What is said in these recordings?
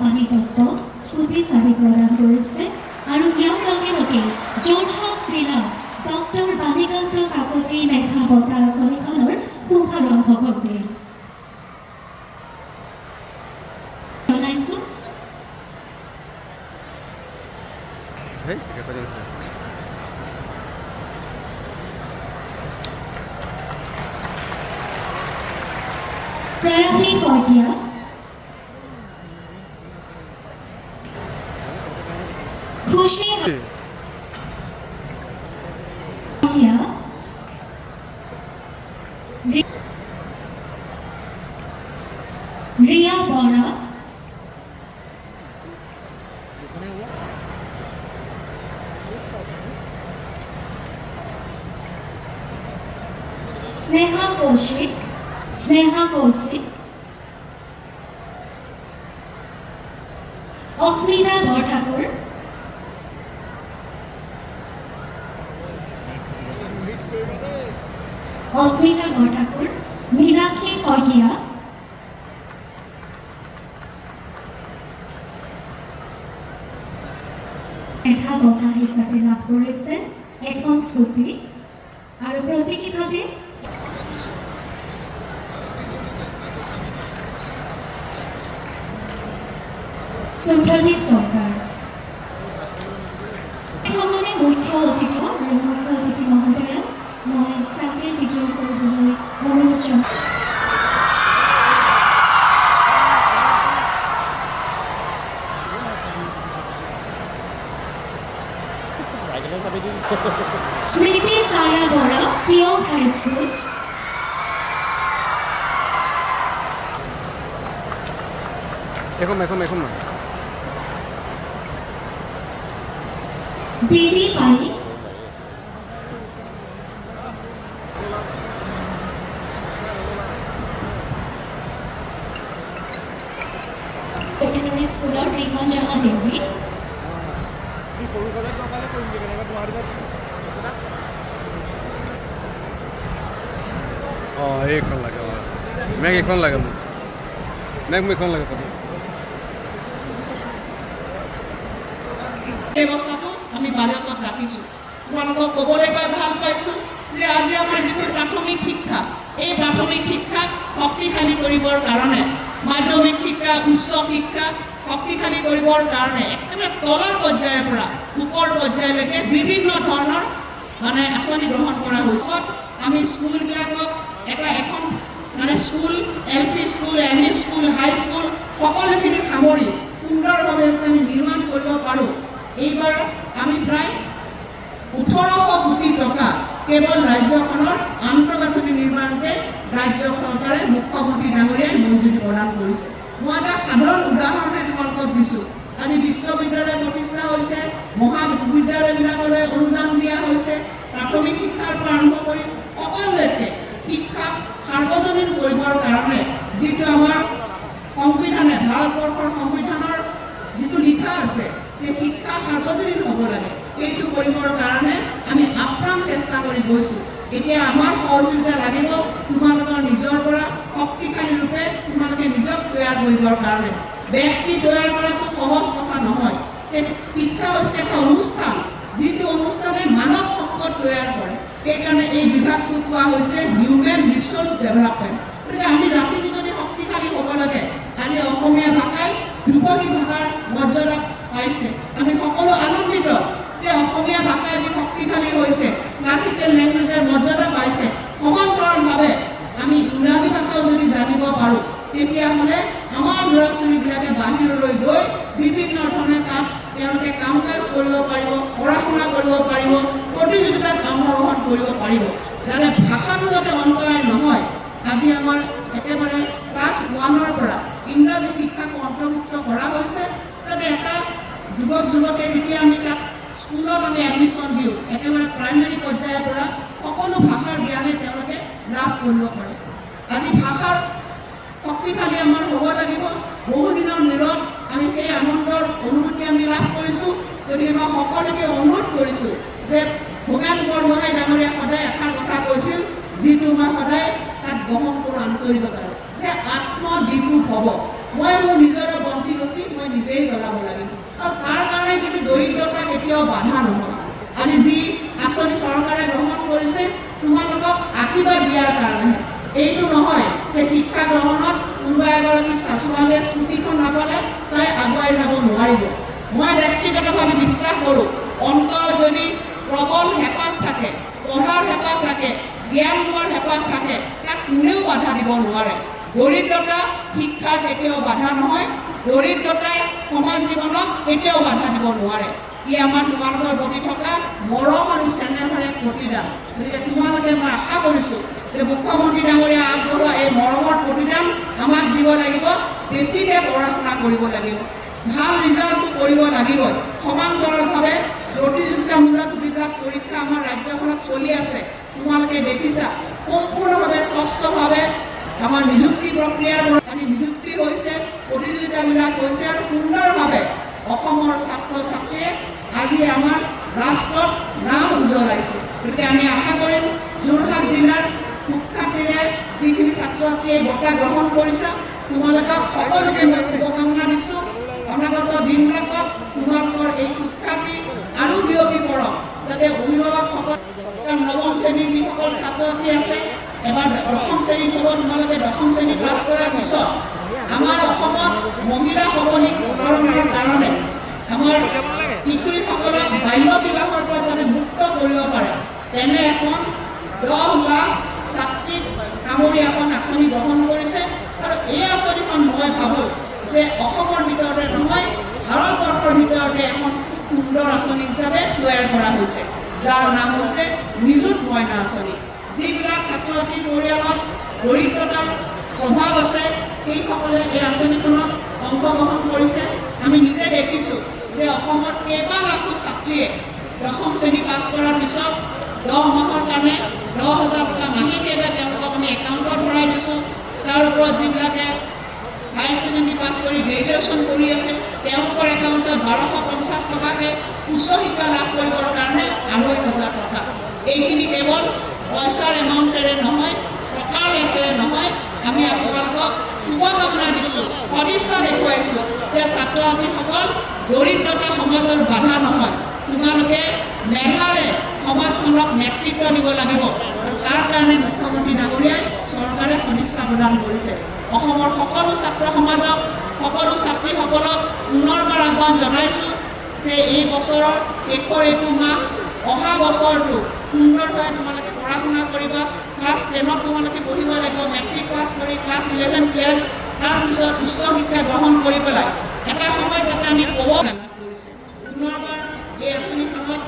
ভৱানী দত্তক স্মৃতি চাবি প্ৰদান কৰিছে আৰু ইয়াৰ লগে লগে যোৰহাট জিলা ডক্টৰ বাণীকান্ত কাকতি মেধা বঁটা আঁচনিখনৰ শুভাৰম্ভ ঘটে। জনাইছোঁ প্ৰয়াসী শইকীয়া, খুশী শইকীয়া, ৰিয়া বৰা, স্নেহা কৌশিক, অস্মিতা বৰঠাকুৰ, মীনাক্ষী শইকীয়া, মেধা বঁটা হিচাপে লাভ কৰিছে এখন স্কুটি আৰু প্ৰতীকীভাৱে সুপ্ৰদীপ চৰকাৰ। এইখনে মুখ্য অতিথি আৰু মুখ্য অতিথি মহোদয়া মই চাপেল বিদ্ৰোহ কৰিবলৈ অনুৰোধ জনাইছোঁ। স্মৃতি ছায়া বৰা, টিয়ক হাইস্কুল। বিবি পাই, সেকেন্ডাৰী স্কুলৰ ৰিগঞ্জনা দেৱী, এইখন লাগে মেঘ, এইখন লাগে মোক এইখন লাগে। ব্যৱস্থাটো আমি বাজেটত ৰাখিছোঁ। তোমালোকক ক'বলৈ পাই ভাল পাইছোঁ যে আজি আমাৰ যিটো প্ৰাথমিক শিক্ষা, এই প্ৰাথমিক শিক্ষাক শক্তিশালী কৰিবৰ কাৰণে, মাধ্যমিক শিক্ষা, উচ্চ শিক্ষা শক্তিশালী কৰিবৰ কাৰণে একেবাৰে তলৰ পৰ্যায়ৰ পৰা ওপৰ পৰ্যায়লৈকে বিভিন্ন ধৰণৰ আঁচনি গ্ৰহণ কৰা হৈছে। আমি স্কুলবিলাকক এখন school, LP school, ME school, high school সকলোখিনি সামৰি সুন্দৰভাৱে আমি নিৰ্মাণ কৰিব পাৰোঁ। এইবাৰ আমি প্ৰায় 1800 কোটি টকা কেৱল ৰাজ্যখনৰ আন্তঃগাঁথনি নিৰ্মাণতে ৰাজ্য চৰকাৰে মুখ্যমন্ত্ৰী ডাঙৰীয়াই মঞ্জুৰি প্ৰদান কৰিছে। মই এটা সাধাৰণ উদাহৰণে তোমালোকক দিছোঁ। আজি বিশ্ববিদ্যালয় প্ৰতিষ্ঠা হৈছে, মহাবিদ্যালয়বিলাকলৈ অনুদান দিয়া হৈছে, প্ৰাথমিক শিক্ষাৰ পৰা আৰম্ভ কৰি সকলোলৈকে শিক্ষা সাৰ্বজনীন কৰিবৰ কাৰণে যিটো আমাৰ সংবিধানে, ভাৰতবৰ্ষৰ সংবিধানৰ যিটো লিখা আছে যে শিক্ষা সাৰ্বজনীন হ'ব লাগে, এইটো কৰিবৰ কাৰণে আমি আপ্ৰাণ চেষ্টা কৰি গৈছোঁ। এতিয়া আমাৰ সহযোগিতা লাগিব তোমালোকৰ নিজৰ পৰা শক্তিশালী ৰূপে তোমালোকে নিজক তৈয়াৰ কৰিবৰ কাৰণে। ব্যক্তি তৈয়াৰ কৰাটো সহজ কথা নহয়। শিক্ষা হৈছে এটা অনুষ্ঠান, যিটো অনুষ্ঠানে মানৱ সম্পদ তৈয়াৰ কৰে। সেইকাৰণে এই বিভাগটো কোৱা হৈছে হিউমেন ৰিচোৰ্চ ডেভেলপমেণ্ট। গতিকে আমি জাতিটো যদি শক্তিশালী হ'ব লাগে, আজি অসমীয়া ভাষাই ধ্ৰুপদী ভাষাৰ মৰ্যাদা পাইছে। আমি সকলো আনন্দিত যে অসমীয়া ভাষা আজি শক্তিশালী হৈছে, ক্লাছিকেল লেংগুৱেজৰ মৰ্যাদা পাইছে। সমান্তৰালভাৱে আমি ইংৰাজী ভাষাও যদি জানিব পাৰোঁ, তেতিয়াহ'লে আমাৰ ল'ৰা ছোৱালীবিলাকে বাহিৰলৈ গৈ বিভিন্ন ধৰণে তাত তেওঁলোকে কাম কাজ কৰিব পাৰিব, পঢ়া শুনা কৰিব পাৰিব, প্ৰতিযোগিতাত অংশগ্ৰহণ কৰিব পাৰিব। যাতে ভাষাটো যাতে অন্তৰায় নহয়, আজি আমাৰ একেবাৰে ক্লাছ 1ৰ পৰা ইংৰাজী শিক্ষাকো অন্তৰ্ভুক্ত কৰা হৈছে, যাতে এটা যুৱক যুৱতীয়ে যেতিয়া আমি তাত স্কুলত আমি এডমিশ্যন দিওঁ, একেবাৰে প্ৰাইমেৰী পৰ্যায়ৰ পৰা সকলো ভাষাৰ জ্ঞানে তেওঁলোকে লাভ কৰিব পাৰে। আজি ভাষাৰ শক্তিশালী আমাৰ হ'ব লাগিব। বহুদিনৰ নিৰত আমি সেই আনন্দৰ অনুভূতি আমি লাভ কৰিছোঁ। গতিকে মই সকলোকে অনুৰোধ কৰিছোঁ যে ভূপেন বৰগোহাঁই ডাঙৰীয়া সদায় এষাৰ কথা কৈছিল, যিটো মই সদায় তাত গ্ৰহণ কৰোঁ আন্তৰিকতাৰে, যে আত্মদিপু ভৱ। মই মোৰ নিজৰে বন্তি গছি মই কেতিয়াও বাধা নহয়। আজি যি আঁচনি চৰকাৰে গ্ৰহণ কৰিছে তোমালোকক আশীৰ্বাদ দিয়াৰ কাৰণেহে। এইটো নহয় যে শিক্ষা গ্ৰহণত কোনোবা এগৰাকী ছোৱালীয়ে স্কুটিখন নাপালে তাই আগুৱাই যাব নোৱাৰিব। মই ব্যক্তিগতভাৱে বিশ্বাস কৰোঁ, অন্তৰ যদি প্ৰবল হেঁপাহ থাকে, পঢ়াৰ হেঁপাহ থাকে, জ্ঞান লোৱাৰ হেঁপাহ থাকে, তাক কোনেও বাধা দিব নোৱাৰে। দৰিদ্ৰতা শিক্ষাৰ কেতিয়াও বাধা নহয়, দৰিদ্ৰতাই সমাজ জীৱনক কেতিয়াও বাধা দিব নোৱাৰে। ই আমাৰ তোমালোকৰ প্ৰতি থকা মৰম আৰু চেনেহৰ এক প্ৰতিদান। গতিকে তোমালোকে মই আশা কৰিছোঁ যে মুখ্যমন্ত্ৰী ডাঙৰীয়া আগবঢ়োৱা এই মৰমৰ প্ৰতিদান আমাক দিব লাগিব। বেছিকৈ পঢ়া শুনা কৰিব লাগিব, ভাল ৰিজাল্টটো কৰিব লাগিবই। সমান্তৰালভাৱে প্ৰতিযোগিতামূলক যিবিলাক পৰীক্ষা আমাৰ ৰাজ্যখনত চলি আছে তোমালোকে দেখিছা, সম্পূৰ্ণভাৱে স্বচ্ছভাৱে আমাৰ নিযুক্তি প্ৰক্ৰিয়াৰ আজি নিযুক্তি হৈছে, প্ৰতিযোগিতাবিলাক হৈছে আৰু সুন্দৰভাৱে অসমৰ ছাত্ৰ ছাত্ৰীয়ে আজি আমাৰ ৰাষ্ট্ৰত নাম উজ্বলাইছে। গতিকে আমি আশা কৰিম যোৰহাট জিলাৰ সুখ্যাতিৰে যিখিনি ছাত্ৰ ছাত্ৰীয়ে বঁটা গ্ৰহণ কৰিছা তোমালোকক সকলোকে মই শুভকামনা দিছোঁ। অনাগত দিনবিলাকত তোমালোকৰ এই সুখ্যাতি আৰু বিয়পি পৰক, যাতে অভিভাৱকসকল নৱম শ্ৰেণীৰ যিসকল ছাত্ৰ ছাত্ৰী আছে এবাৰ দশম শ্ৰেণীত হ'ব। তোমালোকে দশম শ্ৰেণী পাছ কৰাৰ পিছত আমাৰ অসমত মহিলা সবলীকৰণৰ কাৰণে আমাৰ কিশোৰীসকলক বাল্য বিবাহৰ পৰা যাতে মুক্ত কৰিব পাৰে তেনে এখন 10 লাখ ছাত্ৰীক সামৰি এখন আঁচনি গ্ৰহণ কৰিছে। আৰু এই আঁচনিখন মই ভাবোঁ যে অসমৰ ভিতৰতে নহয়, ভাৰতবৰ্ষৰ ভিতৰতে এখন খুব সুন্দৰ আঁচনি হিচাপে তৈয়াৰ কৰা হৈছে, যাৰ নাম হৈছে নিযুত মইনা আঁচনি। যিবিলাক ছাত্ৰ ছাত্ৰীৰ পৰিয়ালত দৰিদ্ৰতাৰ প্ৰভাৱ আছে সেইসকলে এই আঁচনিখনত অংশগ্ৰহণ কৰিছে। আমি নিজে দেখিছোঁ যে অসমত কেইবা লাখো ছাত্ৰীয়ে দশম শ্ৰেণী পাছ কৰাৰ পিছত 10 মাহৰ কাৰণে 10,000 টকা মাহেকীয়াকৈ তেওঁলোকক আমি একাউণ্টত ভৰাই দিছোঁ। তাৰ ওপৰত যিবিলাকে হায়াৰ ছেকেণ্ডেৰী পাছ কৰি গ্ৰেজুৱেশ্যন কৰি আছে তেওঁলোকৰ একাউণ্টত 1250 টকাকৈ উচ্চ শিক্ষা লাভ কৰিবৰ কাৰণে 2,500 টকা। এইখিনি কেৱল পইচাৰ এমাউণ্টেৰে নহয়, টকাৰ লেখেৰে নহয়, আমি আপোনালোকক শুভকামনা দিছোঁ, সদিচ্ছা দেখুৱাইছোঁ যে ছাত্ৰ ছাত্ৰীসকল দৰিদ্ৰতা সমাজৰ বাধা নহয়। তোমালোকে মেধাৰে সমাজখনক নেতৃত্ব দিব লাগিব আৰু তাৰ কাৰণে মুখ্যমন্ত্ৰী ডাঙৰীয়াই চৰকাৰে সদিচ্ছা প্ৰদান কৰিছে। অসমৰ সকলো ছাত্ৰ সমাজক, সকলো ছাত্ৰীসকলক পুনৰবাৰ আহ্বান জনাইছোঁ যে এই বছৰৰ শেষৰ এইটো মাহ, অহা বছৰটো সুন্দৰভাৱে তোমালোকে পঢ়া শুনা কৰিবা। ক্লাছ 10ত তোমালোকে পঢ়িব লাগিব, মেট্ৰিক পাছ কৰি ক্লাছ 11, 12 তাৰপিছত উচ্চ শিক্ষা গ্ৰহণ কৰি পেলাই এটা সময়ত যাতে আমি ক'ব লাভ কৰিছে। পুনৰবাৰ এই আঁচনিখনত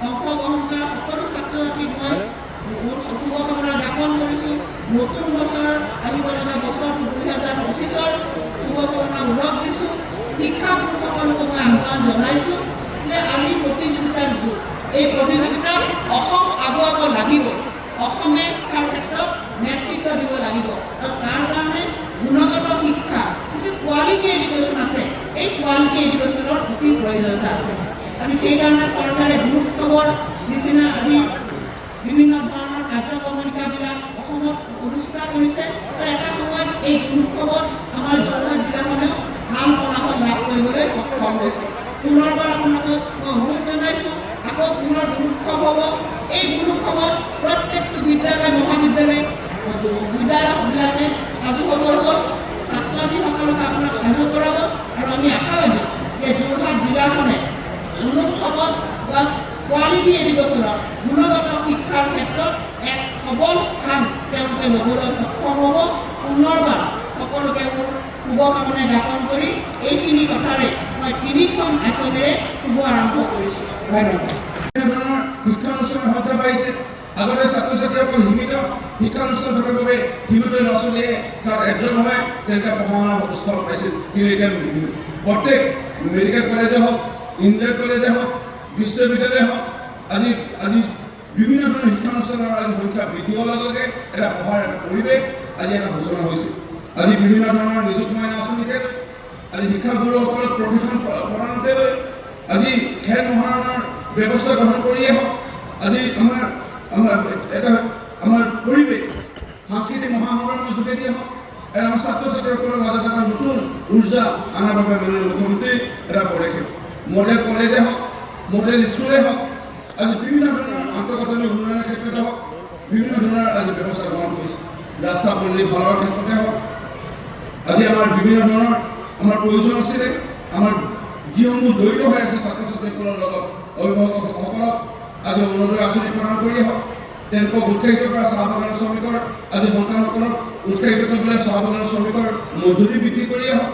অংশগ্ৰহণ কৰা সকলো ছাত্ৰ ছাত্ৰীক মই শুভকামনা জ্ঞাপন কৰিছোঁ। নতুন বছৰ আহিব লগা বছৰটো 2025ৰ শুভকামনা উল্লেখ দিছোঁ। শিক্ষাগুৰুসকলকো মই আহ্বান জনাইছোঁ যে আজি প্ৰতিযোগিতাৰ যুগ, এই প্ৰতিযোগিতাত অসম আগুৱাব লাগিব, অসমে শিক্ষাৰ ক্ষেত্ৰত নেতৃত্ব দিব লাগিব আৰু তাৰ কাৰণে গুণগত শিক্ষা যিটো কোৱালিটি এডুকেশ্যন আছে এই কোৱালিটি এডুকেশ্যনৰ অতি প্ৰয়োজনীয়তা আছে। আজি সেইকাৰণে চৰকাৰে গুৰু উৎসৱৰ নিচিনা আজি বিভিন্ন ধৰণৰ কাৰ্যক্ৰমণিকাবিলাক অসমত অনুষ্ঠিত কৰিছে আৰু এটা সময়ত এই গুৰু উৎসৱত আমাৰ যোৰহাট জিলাখনেও ভাল ফলাফল লাভ কৰিবলৈ সক্ষম হৈছে। পুনৰবাৰ আপোনালোকক মই অনুৰোধ জনাইছোঁ, আকৌ পুনৰ গুৰু উৎসৱ হ'ব। এই গুৰু উৎসৱত প্ৰত্যেকটো বিদ্যালয় মহাবিদ্যালয়বিলাকে সাজু হ'ব হ'ল, ছাত্ৰ ছাত্ৰীসকলক আপোনাক সাজু কৰাব আৰু আমি আশাবাদী যে যোৰহাট জিলাখনে গুৰু উৎসৱত বা কোৱালিটি এডুকেশ্যনত গুণগত শিক্ষাৰ ক্ষেত্ৰত এক সবল স্থান তেওঁলোকে ল'বলৈ সক্ষম হ'ব। পুনৰবাৰ সকলোকে মোৰ শুভকামনা জ্ঞাপন কৰি এইখিনি কথাৰে মই 3খন আঁচনিৰে শুভ আৰম্ভ কৰিছোঁ। ধন্যবাদ। শিক্ষানুষ্ঠান সংখ্যা বাঢ়িছে। আগতে ছাত্ৰ ছাত্ৰীসকল সীমিত শিক্ষানুষ্ঠান থকাৰ বাবে সীমিত ল'ৰা ছোৱালীয়ে তাত একজনভাৱে তেওঁলোকে পঢ়া শুনা স্থল পাইছিল। কিন্তু এতিয়া প্ৰত্যেক মেডিকেল কলেজে হওক, ইঞ্জিনিয়াৰিং কলেজে হওক, বিশ্ববিদ্যালয়ে হওক, আজি বিভিন্ন ধৰণৰ শিক্ষানুষ্ঠানৰ আজি সংখ্যা বৃদ্ধি হোৱাৰ লগে লগে এটা পঢ়াৰ এটা পৰিৱেশ আজি এটা সূচনা হৈছে। আজি বিভিন্ন ধৰণৰ নিযুত মইনা আঁচনিকে লৈ, আজি শিক্ষাগুৰুসকলক প্ৰশিক্ষণ প্ৰদানকে লৈ, আজি খেল মহাৰণৰ ব্যৱস্থা গ্ৰহণ কৰিয়ে হওক, আজি আমাৰ পৰিৱেশ সাংস্কৃতিক মহাসংগ্ৰামৰ যোগেদিয়ে হওক, আমাৰ ছাত্ৰ ছাত্ৰীসকলৰ মাজত এটা নতুন উৰ্জা অনাৰ বাবে মাননীয় মুখ্যমন্ত্ৰী এটা পদক্ষেপ। মডেল কলেজে হওক, মডেল স্কুলেই হওক, আজি বিভিন্ন ধৰণৰ আন্তঃগাঁথনি উন্নয়নৰ ক্ষেত্ৰতে হওক, বিভিন্ন ধৰণৰ আজি ব্যৱস্থা গ্ৰহণ কৰিছে। ৰাস্তা পদূলি ভালৰ ক্ষেত্ৰতে হওক, আজি আমাৰ বিভিন্ন ধৰণৰ আমাৰ প্ৰয়োজন আছিলে, আমাৰ যিসমূহ জড়িত হৈ আছে ছাত্ৰ ছাত্ৰীসকলৰ লগত অভিভাৱকসকলক আজি অৰুণোদয় আঁচনি প্ৰদান কৰিয়ে হওক, তেওঁলোকক উৎসাহিত কৰা চাহ বাগানৰ শ্ৰমিকৰ আজি সন্তানসকলক উৎসাহিত কৰিবলৈ চাহ বাগানৰ শ্ৰমিকৰ মজুৰি বৃদ্ধি কৰিয়ে হওক,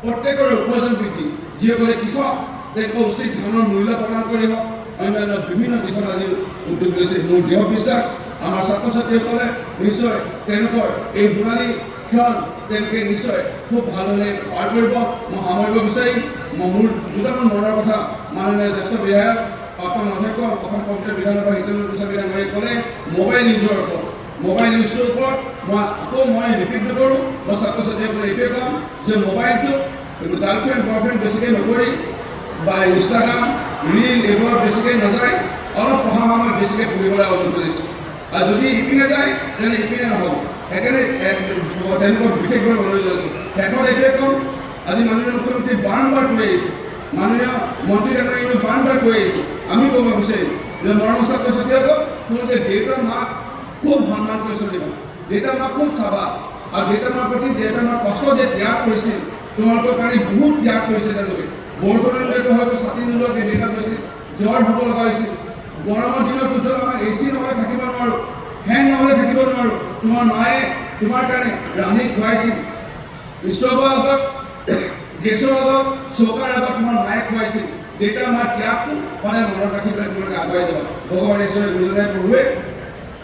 প্ৰত্যেকৰে উপাৰ্জন বৃদ্ধি, যিসকলে কৃষক তেওঁলোকক উচিত ধানৰ মূল্য প্ৰদান কৰি হওক, অন্যান্য বিভিন্ন দিশত আজি উদ্যোগ লৈছে। মোৰ দৃঢ় বিশ্বাস আমাৰ ছাত্ৰ ছাত্ৰীসকলে নিশ্চয় তেওঁলোকৰ এই সোণালী ক্ষণ তেওঁলোকে নিশ্চয় খুব ভালদৰে পাৰ কৰিব। মই সামৰিব বিচাৰিম, মোৰ দুটামান মনৰ কথা মাননীয় জ্যেষ্ঠ বিধায়ক প্ৰাক্তন অধ্যক্ষ অসম কম্পিউটাৰ বিধানসভাৰ হিতেন্দ্ৰ গোস্বামী ডাঙৰীয়াই ক'লে মোবাইল ইউজৰ ওপৰত, মোবাইল ইউজটোৰ ওপৰত মই ৰিপিট নকৰোঁ। মই ছাত্ৰ ছাত্ৰীসকলে এইটোৱে ক'ম যে মোবাইলটো গাৰ্লফ্ৰেণ্ড বয়ফ্ৰেণ্ড বেছিকৈ নকৰি বা ইনষ্টাগ্ৰাম ৰীল এইবোৰত বেছিকৈ নাযায়, অলপ পঢ়া সময়ত বেছিকৈ পঢ়িবলৈ অনুৰোধ কৰিছোঁ। আৰু যদি ইপিনে যায় তেনে ইপিনে নহ'ব, সেইকাৰণে তেওঁলোকক বিশেষভাৱে অনুৰোধ জনাইছোঁ। শেষত এইটোৱে ক'ম, আজি মাননীয় মুখ্যমন্ত্ৰী বাৰম্বাৰ কৈ আহিছে, মাননীয় মন্ত্ৰী ডাঙৰীয়াই বাৰম্বাৰ কৈ আহিছে, আমি ক'ব বিচাৰিম যে মৰমৰ ছাত্ৰ ছাত্ৰীসকল তোমালোকে দেউতা মাক খুব সন্মান কৰি চলিবা, দেউতা মাক খুব চাবা, আৰু দেউতা মাৰ প্ৰতি দেউতা মাক কষ্ট যে ত্যাগ কৰিছিল, তোমালোকৰ কাৰণে বহুত ত্যাগ কৰিছে তেওঁলোকে। বৰষুণৰ দিনতো হয়তো ছাতি নোলোৱাকৈ দেউতা গৈছিল, জ্বৰ হ'ব লগা হৈছিল, গৰমৰ দিনত য'ত আমাৰ AC নহ'লে থাকিব নোৱাৰোঁ, ফেন নহ'লে থাকিব নোৱাৰোঁ, তোমাৰ মায়ে তোমাৰ কাৰণে ৰান্ধি খুৱাইছিল, ঈশ্বৰৰ আগত গেছৰ আগত চৌকাৰ আগত তোমাৰ মায়ে খুৱাইছিল। দেউতা মাৰ ত্যাগটো সদায় মনত ৰাখি পেলাই তোমালোকে আগুৱাই যাবা। ভগৱান ঈশ্বৰে গুৰুজনাই পঢ়ুৱে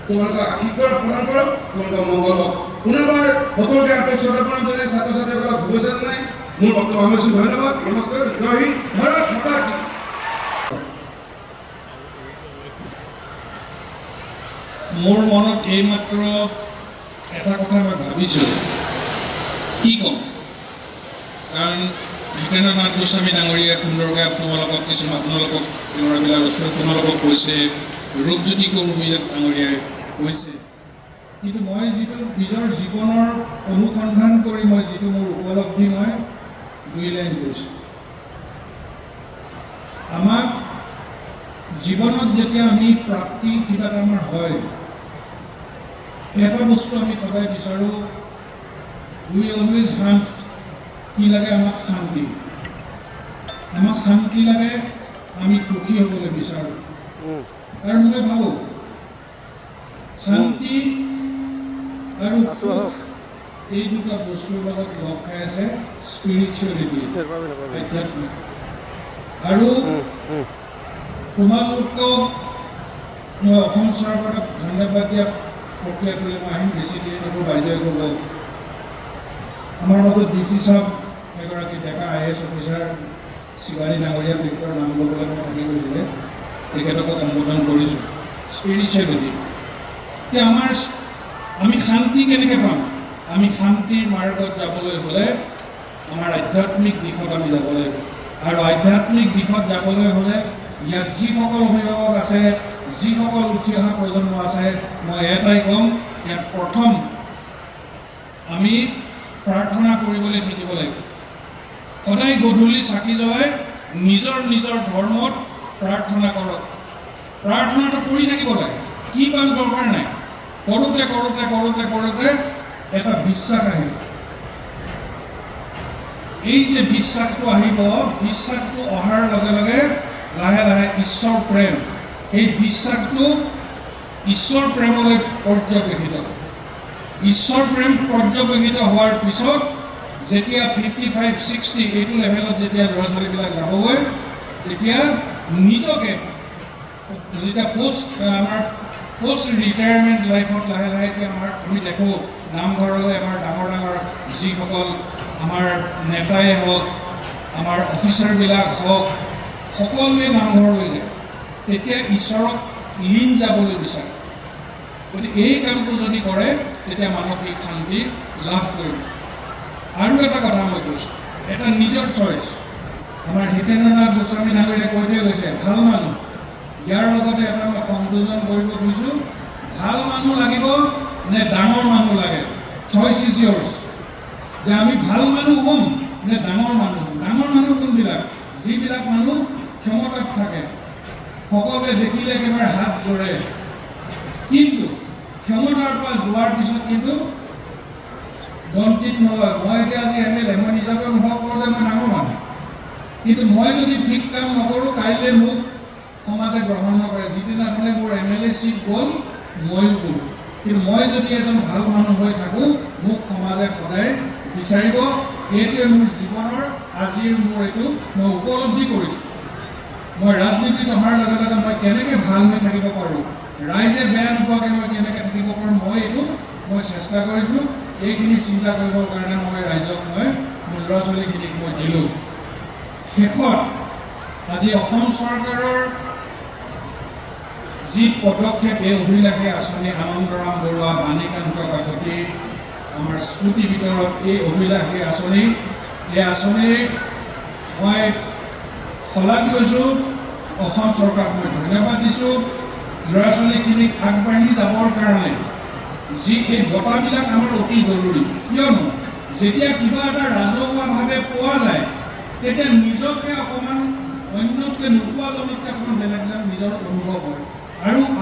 তোমালোকক আশীৰ্বাদ প্ৰদান কৰক, তোমালোকৰ মংগল হওক। পুনৰবাৰ সকলোকে আন্তৰিক শ্ৰদ্ধাপূৰ্ণ জনাই ছাত্ৰ ছাত্ৰীসকলক শুভেচ্ছা জনাই মোৰ বক্তব্য সামৰিছোঁ। ধন্যবাদ, নমস্কাৰ, জয় হিন্দ, ভাৰত মাতা কি। মোৰ মনত এইমাত্ৰ এটা কথা মই ভাবিছোঁ, কি ক'ম, কাৰণ হিতেন্দ্ৰ নাথ গোস্বামী ডাঙৰীয়াই সুন্দৰকৈ আপোনালোকক ল'ৰাবিলাক ওচৰত তোমালোকক কৈছে, ৰূপজ্যোতি কৰ্মী ডাঙৰীয়াই কৈছে, কিন্তু মই যিটো নিজৰ জীৱনৰ অনুসন্ধান কৰি মই যিটো মোৰ উপলব্ধি মই দুই লাইন কৈছোঁ। আমাক জীৱনত যেতিয়া আমি প্ৰাপ্তি কিবা এটা আমাৰ হয়, এটা বস্তু আমি সদায় বিচাৰোঁ, উই অলৱেজ হান্ট, কি লাগে আমাক শান্তি, আমাক শান্তি লাগে, আমি সুখী হ'বলৈ বিচাৰোঁ। আৰু মই ভাবোঁ শান্তি আৰু সুখ এই দুটা বস্তুৰ লগত লগ খাই আছে স্পিৰিচুৱেলিটি, আধ্যাত্মিক। আৰু তোমালোকক মই অসম চৰকাৰক ধন্যবাদ দিয়া প্ৰক্ৰিয়াটোলৈ মই আহিম, বেছি দেৰি নকৰোঁ। বাইদেৱে ক'ব, আমাৰ মাজত DC চাহাব এগৰাকী ডেকা IAS অফিচাৰ শিৱানী ডাঙৰীয়া ব্যক্তিৰ নাম ল'বলৈ মই থাকি গৈছিলে, তেখেতকো সম্বোধন কৰিছোঁ। স্পিৰিচুৱেলিটি, এতিয়া আমি শান্তি কেনেকৈ পাম? আমি শান্তিৰ মাৰ্গত যাবলৈ হ'লে আমাৰ আধ্যাত্মিক দিশত আমি যাব লাগিব, আৰু আধ্যাত্মিক দিশত যাবলৈ হ'লে ইয়াত যিসকল অভিভাৱক আছে, যিসকল উঠি অহা প্ৰজন্ম আছে, মই এটাই ক'ম, ইয়াত প্ৰথম আমি প্ৰাৰ্থনা কৰিবলৈ শিকিব লাগিব। সদায় গধূলি চাকি জ্বলাই নিজৰ নিজৰ ধৰ্মত প্ৰাৰ্থনা কৰক। প্ৰাৰ্থনাটো কৰি থাকিব লাগে, কি কাম দৰকাৰ নাই, কৰোঁতে কৰোঁতে কৰোঁতে কৰোঁতে এটা বিশ্বাস আহিব। এই যে বিশ্বাসটো আহিব, বিশ্বাসটো অহাৰ লগে লগে লাহে লাহে ঈশ্বৰ প্ৰেম, এই বিশ্বাসটো ঈশ্বৰ প্ৰেমলৈ পৰ্যবেক্ষিত। ঈশ্বৰ প্ৰেম পৰ্যবেক্ষিত হোৱাৰ পিছত যেতিয়া 55-60 এইটো লেভেলত যেতিয়া ল'ৰা ছোৱালীবিলাক যাবগৈ, তেতিয়া নিজকে যেতিয়া আমাৰ পোষ্ট ৰিটায়াৰমেণ্ট লাইফত লাহে লাহে এতিয়া আমি দেখোঁ নামঘৰলৈ আমাৰ ডাঙৰ ডাঙৰ যিসকল আমাৰ নেতাই হওক, আমাৰ অফিচাৰবিলাক হওক, সকলোৱে নামঘৰলৈ যায়, তেতিয়া ঈশ্বৰক লীন যাবলৈ বিচাৰে। গতিকে এই কামটো যদি কৰে তেতিয়া মানসিক শান্তি লাভ কৰিব। আৰু এটা কথা মই কৈছোঁ, এটা নিজৰ চইচ। আমাৰ হিতেন্দ্ৰ নাথ গোস্বামী ডাঙৰীয়াই কৈ থৈ গৈছে, ভাল মানুহ। ইয়াৰ লগতে এটা মই সংযোজন কৰিব খুজিছোঁ, ভাল মানুহ লাগিব নে ডাঙৰ মানুহ লাগে, চইচ ইজ ইয়ৰ্ছ। যে আমি ভাল মানুহ হ'ম নে ডাঙৰ মানুহ হ'ম। ডাঙৰ মানুহ কোনবিলাক? যিবিলাক মানুহ ক্ষমতাত থাকে, সকলোৱে দেখিলে একেবাৰে হাত জোৰে। কিন্তু ক্ষমতাৰ পৰা যোৱাৰ পিছত কিন্তু দণ্ডিত নলয়। মই এতিয়া আজি MLA, মই নিজকে অনুভৱ কৰোঁ যে মই ডাঙৰ মানুহ, কিন্তু মই যদি ঠিক কাম নকৰোঁ কাইলৈ মোক সমাজে গ্ৰহণ নকৰে। যিদিনাখনে মোৰ MLA চিট গ'ল ময়ো গ'লোঁ, কিন্তু মই যদি এজন ভাল মানুহ হৈ থাকোঁ মোক সমাজে সদায় বিচাৰিব। এইটোৱে মোৰ জীৱনৰ আজিৰ মোৰ এইটো মই উপলব্ধি কৰিছোঁ। মই ৰাজনীতিত অহাৰ লগে লগে মই কেনেকৈ ভাল হৈ থাকিব পাৰোঁ, ৰাইজে বেয়া নোপোৱাকৈ মই কেনেকৈ থাকিব পাৰোঁ, মই চেষ্টা কৰিছোঁ। এইখিনি চিন্তা কৰিবৰ কাৰণে মই ৰাইজক মোৰ ল'ৰা ছোৱালীখিনিক মই দিলোঁ। শেষত আজি অসম চৰকাৰৰ যি পদক্ষেপ, এই অভিলাষী আঁচনি, আনন্দৰাম বৰুৱা, বাণীকান্ত কাকতি, আমাৰ স্মৃতি ভিতৰত এই অভিলাষী আঁচনি, এই আঁচনিৰ মই শলাগ লৈছোঁ। অসম চৰকাৰক মই ধন্যবাদ দিছোঁ। ল'ৰা ছোৱালীখিনিক আগবাঢ়ি যাবৰ কাৰণে যি এই বঁটাবিলাক আমাৰ অতি জৰুৰী। কিয়নো যেতিয়া কিবা এটা ৰাজহুৱাভাৱে পোৱা যায় তেতিয়া নিজকে অকণমান অন্যতকৈ নোপোৱাজনতকৈ অকণমান বেলেগ যেন নিজৰ অনুভৱ হয়,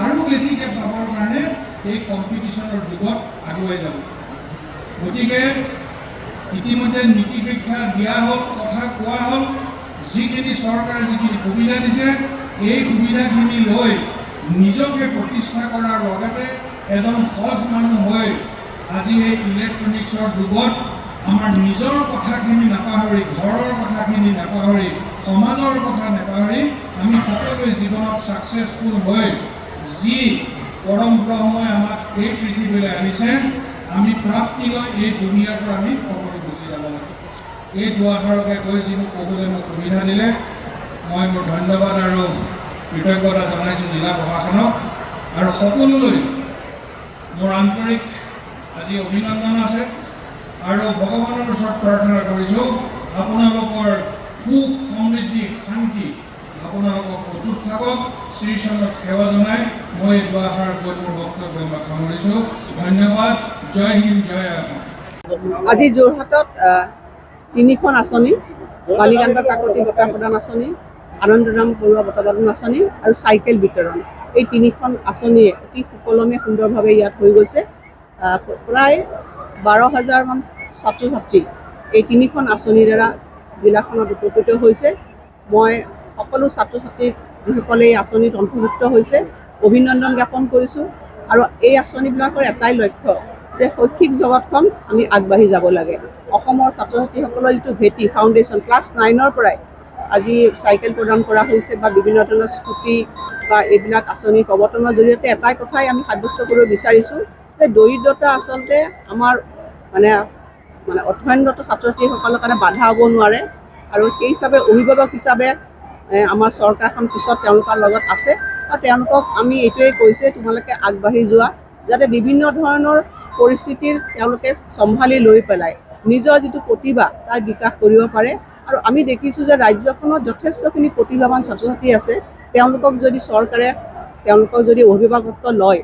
আৰু বেছিকৈ পাবৰ কাৰণে এই কম্পিটিশ্যনৰ যুগত আগুৱাই যাব। গতিকে ইতিমধ্যে নীতি শিক্ষা দিয়া হ'ল, কথা কোৱা হ'ল। যিখিনি চৰকাৰে যিখিনি সুবিধা দিছে এই সুবিধাখিনি লৈ নিজকে প্ৰতিষ্ঠা কৰাৰ লগতে এজন সৎ মানুহ হৈ আজি এই ইলেক্ট্ৰনিক্সৰ যুগত আমাৰ নিজৰ কথাখিনি নাপাহৰি, ঘৰৰ কথাখিনি নাপাহৰি, সমাজৰ কথা নাপাহৰি আমি সকলোৱে জীৱনত ছাকচেছফুল হৈ যি পৰম ব্ৰহ্মই আমাক এই পৃথিৱীলৈ আনিছে আমি প্ৰাপ্তি লৈ এই দুনিয়াৰ পৰা আমি সকলো গুচি যাব লাগে। এই দুআষাৰকে কৈ যি মোক ক'বলৈ মোক সুবিধা দিলে মই মোৰ ধন্যবাদ আৰু কৃতজ্ঞতা জনাইছোঁ জিলা প্ৰশাসনক, আৰু সকলোলৈ মোৰ আন্তৰিক আজি অভিনন্দন আছে। আৰু ভগৱানৰ ওচৰত প্ৰাৰ্থনা কৰিছোঁ আপোনালোকৰ সুখ সমৃদ্ধি শান্তি আপোনালোকক অটুট থাকক। শ্ৰীচৰণত সেৱা জনাই মই এই দুআষাৰ কৈ মোৰ বক্তব্য মই সামৰিছোঁ। ধন্যবাদ। জয় হিন্দ, জয় অসম। আজি যোৰহাটত 3খন আঁচনি, বাণীকান্ত কাকতি বঁটা প্ৰদান আঁচনি, আনন্দৰাম বৰুৱা বঁটা প্ৰদান আঁচনি আৰু চাইকেল বিতৰণ, এই 3খন আঁচনিয়ে অতি সুকলমে সুন্দৰভাৱে ইয়াত হৈ গৈছে। প্ৰায় 12,000 মান ছাত্ৰ ছাত্ৰী এই 3খন আঁচনিৰ দ্বাৰা জিলাখনত উপকৃত হৈছে। মই সকলো ছাত্ৰ ছাত্ৰীক যিসকলে এই আঁচনিত অন্তৰ্ভুক্ত হৈছে অভিনন্দন জ্ঞাপন কৰিছোঁ। আৰু এই আঁচনিবিলাকৰ এটাই লক্ষ্য যে শৈক্ষিক জগতখন আমি আগবাঢ়ি যাব লাগে। অসমৰ ছাত্ৰ ছাত্ৰীসকলৰ যিটো ভেটি ফাউণ্ডেশ্যন ক্লাছ 9ৰ পৰাই আজি চাইকেল প্ৰদান কৰা হৈছে বা বিভিন্ন ধৰণৰ স্কুটি বা এইবিলাক আঁচনিৰ প্ৰৱৰ্তনৰ জৰিয়তে এটাই কথাই আমি সাব্যস্ত কৰিব বিচাৰিছোঁ যে দৰিদ্ৰতা আচলতে আমাৰ মানে অধ্যয়নৰত ছাত্ৰ ছাত্ৰীসকলৰ কাৰণে বাধা হ'ব নোৱাৰে। আৰু সেই হিচাপে অভিভাৱক হিচাপে আমাৰ চৰকাৰখন পিছত তেওঁলোকৰ লগত আছে, আৰু তেওঁলোকক আমি এইটোৱেই কৈছে তোমালোকে আগবাঢ়ি যোৱা, যাতে বিভিন্ন ধৰণৰ পৰিস্থিতিৰ তেওঁলোকে চম্ভালি লৈ পেলাই নিজৰ যিটো প্ৰতিভা তাৰ বিকাশ কৰিব পাৰে। আৰু আমি দেখিছোঁ যে ৰাজ্যখনত যথেষ্টখিনি প্ৰতিভাৱান ছাত্ৰ ছাত্ৰী আছে। তেওঁলোকক যদি চৰকাৰে তেওঁলোকক যদি অভিভাৱকত্ব লয়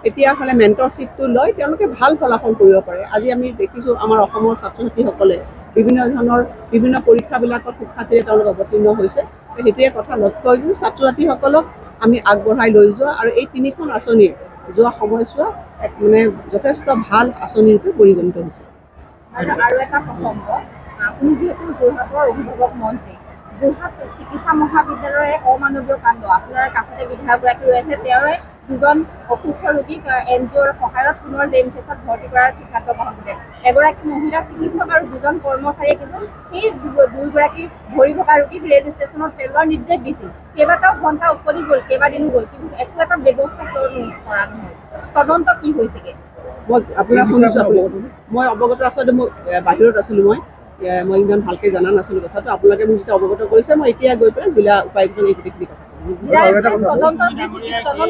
তেতিয়াহ'লে মেণ্টৰশ্বিপটো লৈ তেওঁলোকে ভাল ফলাফল কৰিব পাৰে। আজি আমি দেখিছোঁ আমাৰ অসমৰ ছাত্ৰ ছাত্ৰীসকলে বিভিন্ন পৰীক্ষাবিলাকত সুখ্যাতিৰে তেওঁলোক অৱতীৰ্ণ হৈছে। সেইটোৱে কথা লক্ষ্য হৈছে যে ছাত্ৰ ছাত্ৰীসকলক আমি আগবঢ়াই লৈ যোৱা, আৰু এই 3খন আঁচনিৰ যোৱা সময়ছোৱা এক যথেষ্ট ভাল আঁচনি ৰূপে পৰিগণিত হৈছে। আৰু এটা প্ৰসংগ, আপুনি যিহেতু যোৰহাটৰ অভিভাৱক মন্ত্ৰী, যোৰহাট চিকিৎসা মহাবিদ্যালয়ৰ এক অমানৱীয় কাণ্ড, আপোনাৰ কাষতে বিধায়কগৰাকী ৰৈ আছে, তেওঁৰে 2জন অসুস্থ ৰোগীক NGOৰ সহায়ত পুনৰ JMCHত ভৰ্তি কৰাৰ সিদ্ধান্ত গ্ৰহণ কৰিলে। এগৰাকী মহিলা চিকিৎসক আৰু 2জন কৰ্মচাৰীয়ে কিন্তু সেই 2গৰাকী ভৰি ভগা ৰোগীক ৰেল ষ্টেচনত পেলোৱাৰ নিৰ্দেশ দিছিল। কেইবাটাও ঘণ্টা উকলি গ'ল, কেইবাদিনো গ'ল, কিন্তু একো এটা ব্যৱস্থা কৰা নহ'ল। তদন্ত কি হৈছেগৈ? মই আপোনাক শুনিছোঁ, মই অৱগত আছিলোঁ, মই বাহিৰত আছিলোঁ, মই ইমান ভালকৈ জনা নাছিলোঁ কথাটো। আপোনালোকে মোক যেতিয়া অৱগত কৰিছে মই এতিয়া গৈ পেলাই জিলা উপায়ুক্তক এই গোটেইখিনি কথা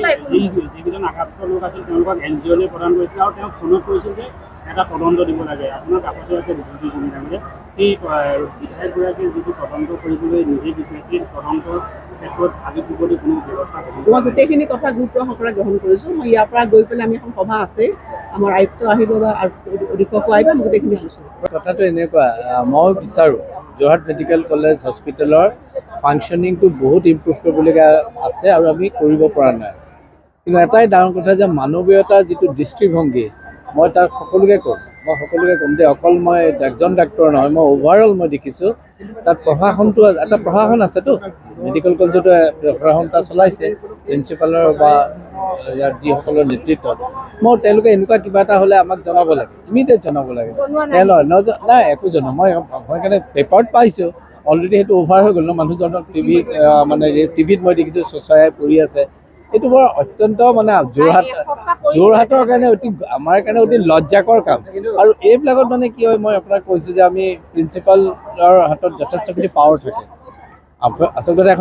যিকেইজন আঘাতপ্ৰাপ্ত লোক আছিল তেওঁলোকক NGOলৈ প্ৰদান কৰিছিল, আৰু তেওঁ ফোনত কৈছিল যে এটা তদন্ত দিব লাগে। আপোনাৰ কাষতে আছে বিজুলী কমিটি, সেই বিধায়কগৰাকীয়ে যিটো তদন্ত কৰিবলৈ নিৰ্দেশ দিছে সেই তদন্তৰ ক্ষেত্ৰত আগি পিছতে কোনো ব্যৱস্থা হ'ব? মই গোটেইখিনি কথা গুৰুত্ব সহকাৰে গ্ৰহণ কৰিছোঁ। মই ইয়াৰ পৰা গৈ পেলাই আমি এখন সভা আছে, আমাৰ আয়ুক্ত আহিব বা অধীক্ষকো আহিব, আমি গোটেইখিনি আলোচনা। কথাটো এনেকুৱা, মই বিচাৰোঁ যোৰহাট মেডিকেল কলেজ হস্পিটেলৰ ফাংচনিংটো বহুত ইম্প্ৰুভ কৰিবলগীয়া আছে আৰু আমি কৰিব পৰা নাই। কিন্তু এটাই ডাঙৰ কথা যে মানৱীয়তাৰ যিটো দৃষ্টিভংগী মই তাক সকলোকে ক'ম, যে অকল মই একজন ডাক্তৰ নহয়, মই অভাৰঅল মই দেখিছোঁ তাত প্ৰশাসনটো এটা প্ৰশাসন আছেতো, মেডিকেল কলেজতো প্ৰশাসন এটা চলাইছে প্ৰিন্সিপালৰ বা ইয়াৰ যিসকলৰ নেতৃত্বত। তেওঁলোকে এনেকুৱা কিবা এটা হ'লে আমাক জনাব লাগে, ইমিডিয়েট জনাব লাগে। নাই একো জনাব, মই সেইকাৰণে পেপাৰত পাইছোঁ অলৰেডি, সেইটো অভাৰ হৈ গ'ল ন। মানুহজনৰ টিভিত মই দেখিছোঁ চচাই পৰি আছে। এইটো বৰ অত্যন্ত মানে যোৰহাটৰ কাৰণে আমাৰ কাৰণে অতি লজ্জাকৰ কাম। আৰু এইবিলাকত মানে কি হয়, মই আপোনাক কৈছোঁ যে আমি প্ৰিন্সিপালৰ হাতত যথেষ্টখিনি পাৱাৰ থাকে। আচলতে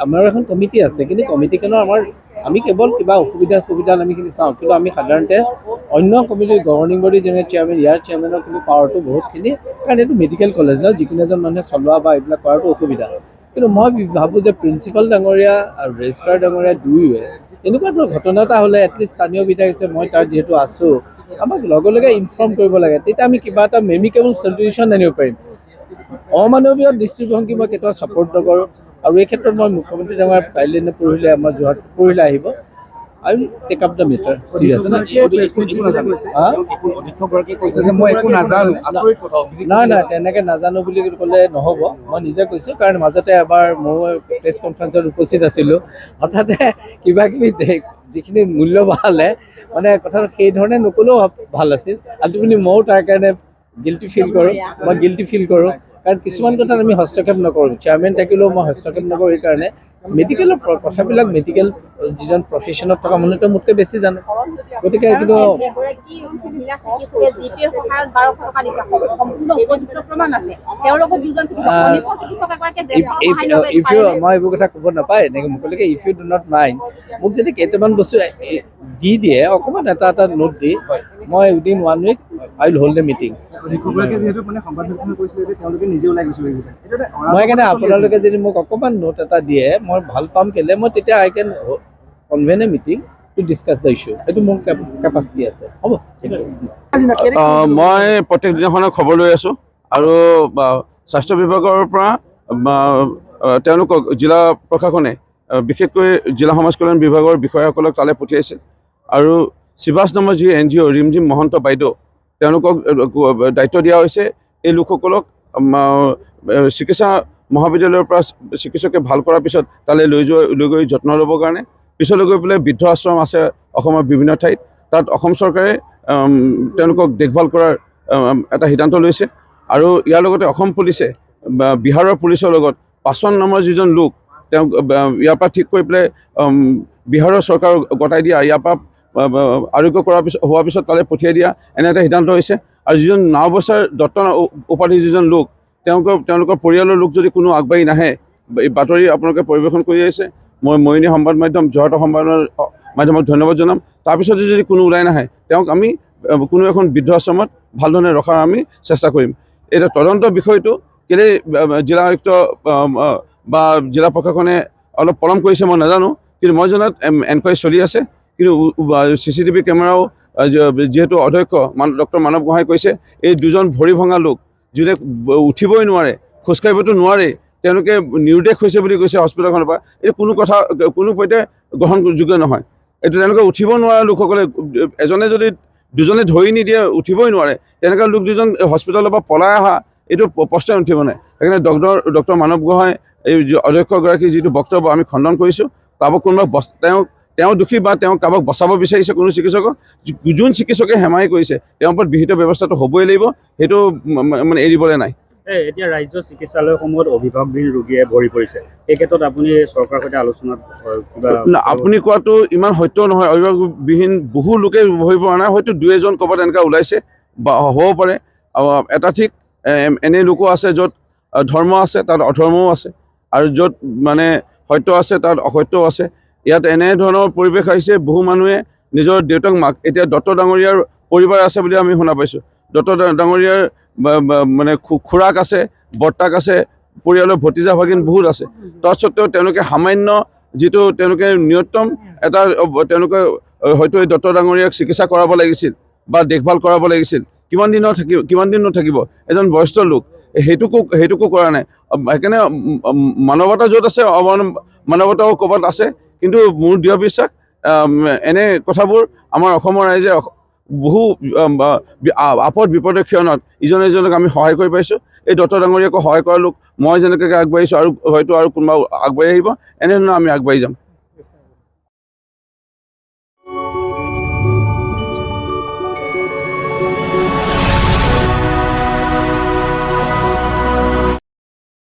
আমাৰ এখন কমিটি আছে, কিন্তু কমিটিখনৰ আমি কেৱল কিবা অসুবিধা আমিখিনি চাওঁ, কিন্তু আমি সাধাৰণতে অন্য কমিটিৰ গভৰ্ণিং বডি যেনে চেয়াৰমেন, ইয়াৰ চেয়াৰমেনৰ কিন্তু পাৱাৰটো বহুতখিনি, কাৰণ এইটো মেডিকেল কলেজ ন, যিকোনো এজন মানুহে চলোৱা বা এইবিলাক কৰাটো অসুবিধা। কিন্তু মই ভাবোঁ যে প্ৰিন্সিপাল ডাঙৰীয়া আৰু ৰেজিষ্ট্ৰাৰ ডাঙৰীয়া দুয়োৱে এনেকুৱা ধৰণৰ ঘটনা এটা হ'লে এটলিষ্ট স্থানীয় বিধায়ক হিচাপে মই তাৰ যিহেতু আছোঁ, আমাক লগে লগে ইনফৰ্ম কৰিব লাগে, তেতিয়া আমি কিবা এটা মেমিকেবল সলিউশ্যন আনিব পাৰিম। অমানৱীয় দৃষ্টিভংগী মই কেতিয়াও ছাপোৰ্ট নকৰোঁ। আৰু এই ক্ষেত্ৰত মই মুখ্যমন্ত্ৰী ডাঙৰ কাইলৈ নে পৰহিলৈ আমাৰ যোৰহাট পৰহিলৈ আহিব, I will take up the matter serious. নাই তেনেকৈ নাজানো বুলি ক'লে নহ'ব, মই নিজে কৈছোঁ। কাৰণ মাজতে এবাৰ ময়ো প্ৰেছ কনফাৰেঞ্চত উপস্থিত আছিলোঁ, হঠাতে কিবা কিবি যিখিনি মূল্য বঢ়ালে মানে কথাটো সেইধৰণে নক'লেও ভাল আছিল। আল্টিমেটলি ময়ো তাৰ কাৰণে গিল্টি ফিল কৰোঁ, কাৰণ কিছুমান কথাত আমি হস্তক্ষেপ নকৰোঁ। চেয়াৰমেন থাকিলেও মই হস্তক্ষেপ নকৰোঁ। সেইকাৰণে মেডিকেলৰ কথাবিলাক মেডিকেল যিজন প্ৰফেশ্যনত থকা মানুহটো মোতকৈ বেছি জানে, গতিকে কিন্তু মই এইবোৰ কথা ক'ব নাপায় এনেকৈ মুকলিকে। If you do not mind, মোক যদি কেইটামান বস্তু দি দিয়ে অকণমান এটা নোট দি, মই within 1 week I will hold the meeting. মই সেইকাৰণে আপোনালোকে যদি মোক অকণমান নোট এটা দিয়ে মই ভাল পাম, কেলে মই তেতিয়া I can convene a meeting to discuss the issue. সেইটো মোৰ কেপাচিটি আছে, হ'ব। মই প্ৰত্যেক দিনাখনে খবৰ লৈ আছোঁ, আৰু স্বাস্থ্য বিভাগৰ পৰা তেওঁলোকক জিলা প্ৰশাসনে বিশেষকৈ জিলা সমাজ কল্যাণ বিভাগৰ বিষয়াসকলক তালৈ পঠিয়াইছে। আৰু শিৱাস নামৰ যি NGO ৰিমঝিম মহন্ত বাইদেউ, তেওঁলোকক দায়িত্ব দিয়া হৈছে এই লোকসকলক চিকিৎসা মহাবিদ্যালয়ৰ পৰা চিকিৎসকে ভাল কৰাৰ পিছত তালৈ লৈ গৈ যত্ন ল'বৰ কাৰণে। পিছলৈ গৈ পেলাই বৃদ্ধ আশ্ৰম আছে অসমৰ বিভিন্ন ঠাইত, তাত অসম চৰকাৰে তেওঁলোকক দেখভাল কৰাৰ এটা সিদ্ধান্ত লৈছে। আৰু ইয়াৰ লগতে অসম পুলিচে বিহাৰৰ পুলিচৰ লগত পাচন নামৰ যিজন লোক, তেওঁক ইয়াৰ পৰা ঠিক কৰি পেলাই বিহাৰৰ চৰকাৰ গতাই দিয়া, ইয়াৰ পৰা আৰোগ্য হোৱাৰ পিছত তালৈ পঠিয়াই দিয়া, এনে এটা সিদ্ধান্ত হৈছে। আৰু যিজন নাওবৈচাৰ দত্ত উপাধি যিজন লোক, তেওঁলোকৰ পৰিয়ালৰ লোক যদি কোনো আগবাঢ়ি নাহে, এই বাতৰি আপোনালোকে পৰিৱেশন কৰি আহিছে, মই মৰিনী সংবাদ মাধ্যম যোৰহাটৰ সংবাদ মাধ্যমক ধন্যবাদ জনাম। তাৰপিছতে যদি কোনো ওলাই নাহে, তেওঁক আমি কোনো এখন বৃদ্ধ আশ্ৰমত ভালধৰণে ৰখাৰ আমি চেষ্টা কৰিম। এতিয়া তদন্ত বিষয়টো কেলেই জিলা আয়ুক্ত বা জিলা প্ৰশাসনে অলপ পলম কৰিছে মই নাজানো, কিন্তু মই জনাত এনকুৱাৰী চলি আছে। কিন্তু CCTV কেমেৰাও যিহেতু অধ্যক্ষ ডক্টৰ মানৱ গোহাঁই কৈছে, এই দুজন ভৰি ভঙা লোক যোনে উঠিবই নোৱাৰে, খোজকাঢ়িবতো নোৱাৰেই, তেওঁলোকে নিৰুদ্দেশ হৈছে বুলি কৈছে হস্পিটেলখনৰ পৰা। এইটো কোনো পধ্যে গ্ৰহণযোগ্য নহয়। এইটো তেওঁলোকে উঠিব নোৱাৰা লোকসকলে, এজনে যদি দুজনে ধৰি নিদিয়ে উঠিবই নোৱাৰে, তেনেকুৱা লোক দুজন হস্পিটেলৰ পৰা পলাই অহা, এইটো প্ৰশ্নই উঠিব নাই। সেইকাৰণে ডক্টৰ মানৱ গোহাঁই এই অধ্যক্ষগৰাকীৰ যিটো বক্তব্য আমি খণ্ডন কৰিছোঁ। কাৰোবাক কোনোবা তেওঁ দোষী বা তেওঁ কাৰোবাক বচাব বিচাৰিছে কোনো চিকিৎসকক, যোন চিকিৎসকে হেমাহি কৰিছে তেওঁৰ ওপৰত বিহিত ব্যৱস্থাটো হ'বই লাগিব, সেইটো মানে এৰিবলৈ নাই। এতিয়া ৰাজ্য চিকিৎসালয়সমূহত অভিভাৱকবিহীন ৰোগীয়ে ভৰি পৰিছে, এই ক্ষেত্ৰত আপুনি চৰকাৰৰ সৈতে আলোচনাত কিবা? আপুনি কোৱাটো ইমান সত্য নহয়। অভিভাৱকবিহীন বহু লোকে ভৰি পৰা নাই, হয়তো 2-এজন ক'ৰবাত এনেকুৱা ওলাইছে বা হ'ব পাৰে। এটা ঠিক এনে লোকো আছে য'ত ধৰ্ম আছে তাত অধৰ্মও আছে, আৰু য'ত মানে সত্য আছে তাত অসত্যও আছে। ইয়াত এনেধৰণৰ পৰিৱেশ আহিছে, বহু মানুহে নিজৰ দেউতাক মাক, এতিয়া দত্ত ডাঙৰীয়াৰ পৰিবাৰ আছে বুলি আমি শুনা পাইছোঁ। দত্ত ডাঙৰীয়াৰ মানে খুৰাক আছে, বৰ্তাক আছে, পৰিয়ালৰ ভতিজা ভাগিন বহুত আছে। তৎসত্ত্বেও তেওঁলোকে সামান্য যিটো তেওঁলোকে ন্যূনতম এটা তেওঁলোকে হয়তো এই দত্ত ডাঙৰীয়াক চিকিৎসা কৰাব লাগিছিল বা দেখভাল কৰাব লাগিছিল। কিমান দিন থাকিব এজন বয়স্ক লোক, সেইটোকো কৰা নাই। সেইকাৰণে মানৱতা য'ত আছে মানৱতাও ক'ৰবাত আছে, কিন্তু মোৰ দৃঢ় বিশ্বাস এনে কথাবোৰ আমাৰ অসমৰ ৰাইজে বহু আপদ বিপদৰ ক্ষণত ইজনে সিজনক আমি সহায় কৰি পাইছোঁ। এই দত্ত ডাঙৰীয়াকো সহায় কৰা লোক মই যেনেকৈ আগবাঢ়িছোঁ আৰু হয়তো আৰু কোনোবা আগবাঢ়ি আহিব, এনেধৰণে আমি আগবাঢ়ি যাম।